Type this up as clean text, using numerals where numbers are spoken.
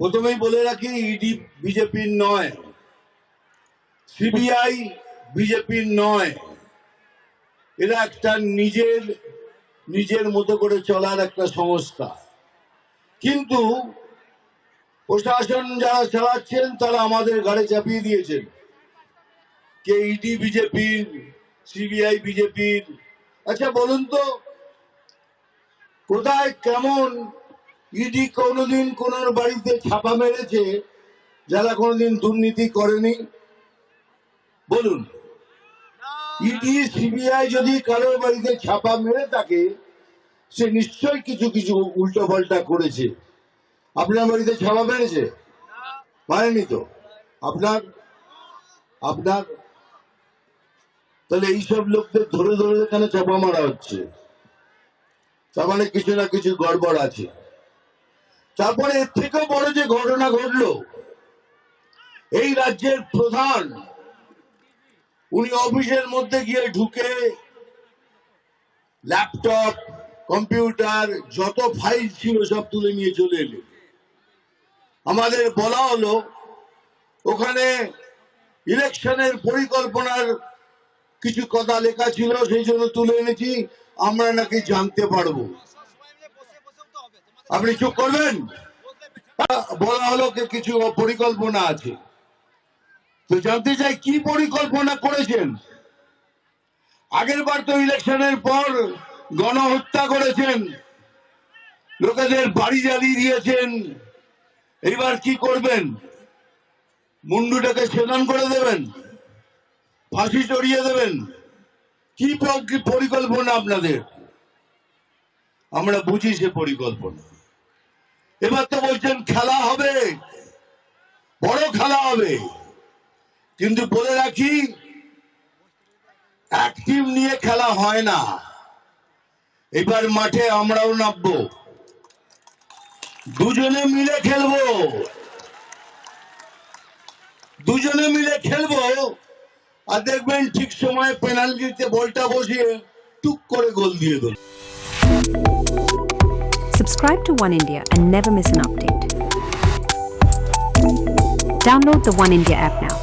প্রথমেই বলে রাখি, ইডি বিজেপির নয়, সিবিআই বিজেপির নয়। এরা একটা নিজের মতো করে চলার একটা সংস্থা। কিন্তু প্রশাসন যারা চালাচ্ছেন তারা আমাদের ঘাড়ে চাপিয়ে দিয়েছেন কে ইডি বিজেপির, সিবিআই বিজেপির। আচ্ছা বলুন তো, কোথায় কেমন ইডি কোনোদিন কোন বাড়িতে ছাপা মেরেছে যারা কোনোদিন দুর্নীতি করেনি? বলুন। ইডি সিবিআই যদি কারোর বাড়িতে ছাপা মেরে থাকে, সে নিশ্চয়ই কিছু কিছু উল্টো পাল্টা করেছে। আপনার বাড়িতে ছাপা মেরেছে? মারেনি তো। আপনার আপনার তাহলে এইসব লোকদের ধরে ধরে এখানে চাপা মারা হচ্ছে, তার মানে কিছু না কিছু গড়বড় আছে। তারপরে এর থেকেও বড় যে ঘটনা ঘটলো, এই রাজ্যের প্রধান উনি অফিসের মধ্যে গিয়ে ঢুকে ল্যাপটপ, কম্পিউটার, যত ফাইল ছিল সব তুলে নিয়ে চলে এলেন। আমাদের বলা হলো ওখানে ইলেকশনের পরিকল্পনার কিছু কথা লেখা ছিল, সেই জন্য তুলে এনেছি, আমরা নাকি জানতে পারবো। আপনি চুপ করবেন? বলা হলো কিছু পরিকল্পনা আছে, তো জানতে চাই কি পরিকল্পনা করেছেন। আগের বার তো ইলেকশনের পর গণহত্যা করেছেন, লোকেদের বাড়ি জ্বালিয়ে দিয়েছেন। এইবার কি করবেন? মুন্ডুটাকে ছেদন করে দেবেন, ফাঁসি চড়িয়ে দেবেন? কি পরিকল্পনা আপনাদের? আমরা বুঝি সে পরিকল্পনা। এবার তো বলছেন খেলা হবে, বড় খেলা হবে, কিন্তু বলে রাখি এক টিম নিয়ে খেলা হয় না। এবার মাঠে আমরাও নামবো, দুজনে মিলে খেলবো, আর দেখবেন ঠিক সময় পেনাল্টিতে বলটা বসিয়ে টুক করে গোল দিয়ে দেব। Subscribe to One India and never miss an update. Download the One India app now.